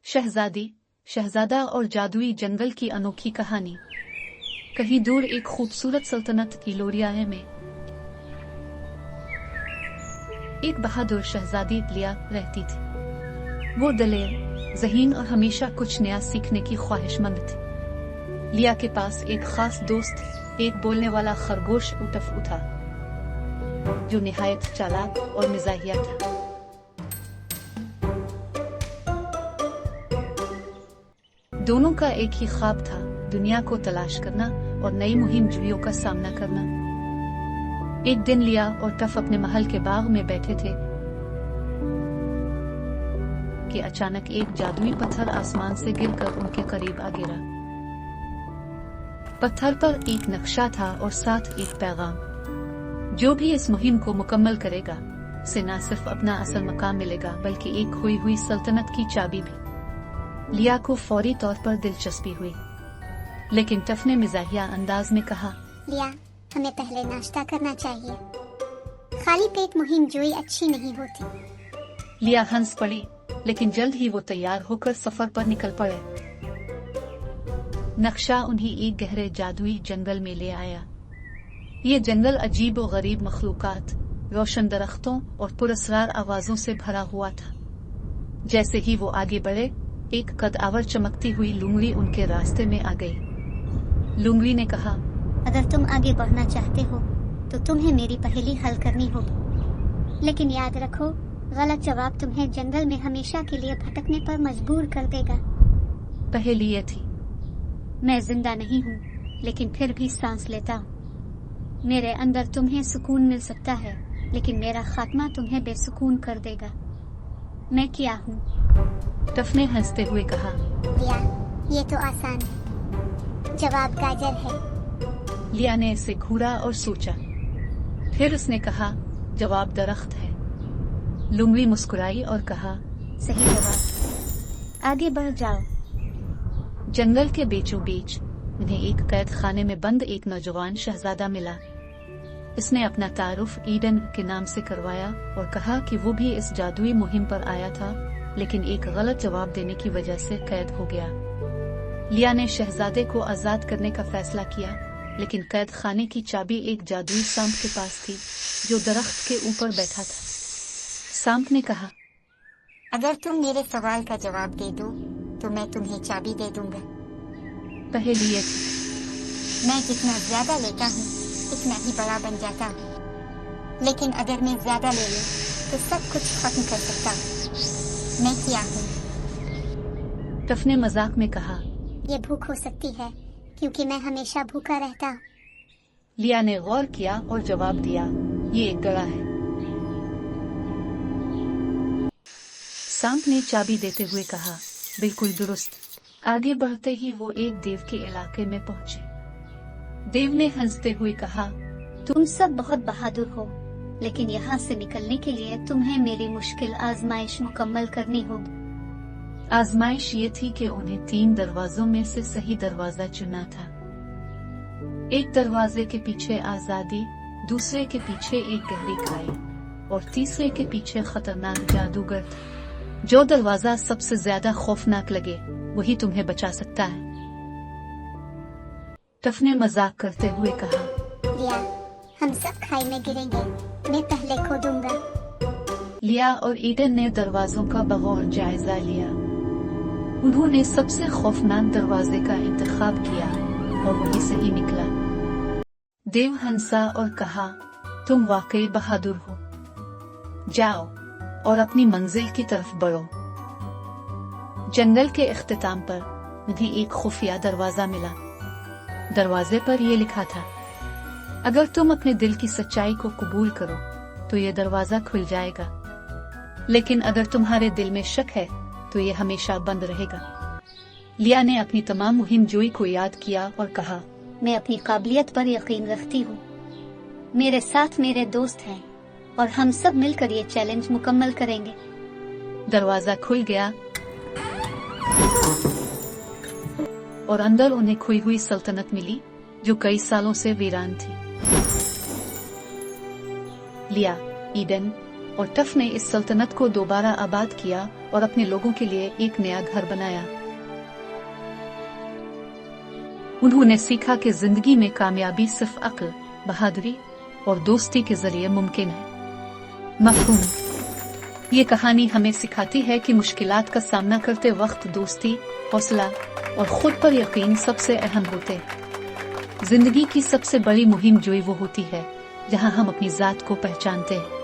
शहजादी, शहजादा और जादुई जंगल की अनोखी कहानी। कहीं दूर एक खूबसूरत सल्तनत की लोरियाए में एक बहादुर शहजादी लिया रहती थी। वो दलेर, ज़हीन और हमेशा कुछ नया सीखने की ख्वाहिशमंद थी। लिया के पास एक खास दोस्त, एक बोलने वाला खरगोश उटफू था, जो निहायत चालाक और मिजाहिया था। दोनों का एक ही ख्वाब था, दुनिया को तलाश करना और नई मुहिम जुइयों का सामना करना। एक दिन लिया और टफ अपने महल के बाग में बैठे थे कि अचानक एक जादुई पत्थर आसमान से गिरकर उनके करीब आ गिरा। पत्थर पर एक नक्शा था और साथ एक पैगाम, जो भी इस मुहिम को मुकम्मल करेगा उसे न सिर्फ अपना असल मकाम मिलेगा बल्कि एक खोई हुई सल्तनत की चाबी भी। लिया को फौरी तौर पर दिलचस्पी हुई, लेकिन टफ ने मिजाहिया अंदाज में कहा, लिया, हमें पहले नाश्ता करना चाहिए। खाली पेट मुहिम जोई अच्छी नहीं होती। लिया हंस पड़ी, लेकिन जल्द ही वो तैयार होकर सफर पर निकल पड़े। नक्शा उन्हें एक गहरे जादुई जंगल में ले आया। ये जंगल अजीब और गरीब मखलूकात, रोशन दरख्तों और पुरअसरार आवाजों से भरा हुआ था। जैसे ही वो आगे बढ़े, एक कदआवर चमकती हुई लूंगड़ी उनके रास्ते में आ गई। लूंगड़ी ने कहा, अगर तुम आगे बढ़ना चाहते हो तो तुम्हें मेरी पहेली हल करनी होगी, लेकिन याद रखो, गलत जवाब तुम्हें जंगल में हमेशा के लिए भटकने पर मजबूर कर देगा। पहेली ये थी, मैं जिंदा नहीं हूँ, लेकिन फिर भी सांस लेता हूँ। मेरे अंदर तुम्हें सुकून मिल सकता है, लेकिन मेरा खात्मा तुम्हें बेसुकून कर देगा। मैं क्या हूँ? टफ ने हंसते हुए कहा, लिया, ये तो आसान है। जवाब गाजर है। लिया ने इसे घूरा और सोचा। फिर उसने कहा, जवाब दरख्त है। लुंगड़ी मुस्कुराई और कहा, सही जवाब। आगे बढ़ जाओ। जंगल के बीचों बीच उन्हें एक कैद खाने में बंद एक नौजवान शहजादा मिला। इसने अपना तारुफ ईडन के नाम से करवाया और कहा कि वो भी इस जादुई मुहिम पर आया था, लेकिन एक गलत जवाब देने की वजह से कैद हो गया। लिया ने शहजादे को आजाद करने का फैसला किया, लेकिन कैद खाने की चाबी एक जादुई सांप के पास थी, जो दरख्त के ऊपर बैठा था। सांप ने कहा, अगर तुम मेरे सवाल का जवाब दे दो तो मैं तुम्हें चाबी दे दूंगा। पहेली ये थी, मैं जितना ज्यादा लेता हूँ उतना ही बड़ा बन जाता हूँ, लेकिन अगर मैं ज्यादा ले लूं तो सब कुछ खत्म कर सकता हूँ। मैं क्या हूँ? टफ ने मजाक में कहा, ये भूख हो सकती है, क्योंकि मैं हमेशा भूखा रहता हूँ। लिया ने गौर किया और जवाब दिया, ये एक गड़ा है। सांप ने चाबी देते हुए कहा, बिल्कुल दुरुस्त। आगे बढ़ते ही वो एक देव के इलाके में पहुंचे। देव ने हंसते हुए कहा, तुम सब बहुत बहादुर हो, लेकिन यहाँ से निकलने के लिए तुम्हें मेरी मुश्किल आजमाइश मुकम्मल करनी होगी। आजमाइश ये थी कि उन्हें 3 दरवाजों में से सही दरवाजा चुनना था। एक दरवाजे के पीछे आजादी, दूसरे के पीछे एक गहरी खाई और तीसरे के पीछे खतरनाक जादूगर था। जो दरवाजा सबसे ज्यादा खौफनाक लगे वही तुम्हें बचा सकता है। टफ ने मजाक करते हुए कहा, लिया, हम सब खाई में गिरेंगे, मैं पहले खोदूंगा। लिया और ईडन ने दरवाजों का बगौर जायजा लिया। उन्होंने सबसे खौफनाक दरवाजे का इंतखाब किया और वही सही निकला। देव हंसा और कहा, तुम वाकई बहादुर हो। जाओ और अपनी मंजिल की तरफ बढ़ो। जंगल के इख्तिताम पर उन्हें एक खुफिया दरवाजा मिला। दरवाजे पर यह लिखा था, अगर तुम अपने दिल की सच्चाई को कबूल करो तो ये दरवाजा खुल जाएगा, लेकिन अगर तुम्हारे दिल में शक है तो ये हमेशा बंद रहेगा। लिया ने अपनी तमाम मुहिम जोई को याद किया और कहा, मैं अपनी काबिलियत पर यकीन रखती हूँ। मेरे साथ मेरे दोस्त हैं और हम सब मिलकर ये चैलेंज मुकम्मल करेंगे। दरवाजा खुल गया और अंदर उन्हें खोई हुई सल्तनत मिली, जो कई सालों से वीरान थी। लिया, ईडन और टफ ने इस सल्तनत को दोबारा आबाद किया اور اپنے لوگوں کے لیے ایک نیا گھر بنایا۔ انہوں نے سیکھا کہ زندگی میں کامیابی صرف عقل، بہادری اور دوستی کے ذریعے ممکن ہے۔ مفہوم: یہ کہانی ہمیں سکھاتی ہے کہ مشکلات کا سامنا کرتے وقت دوستی، حوصلہ اور خود پر یقین سب سے اہم ہوتے۔ زندگی کی سب سے بڑی مہم جوئی وہ ہوتی ہے جہاں ہم اپنی ذات کو پہچانتے ہیں۔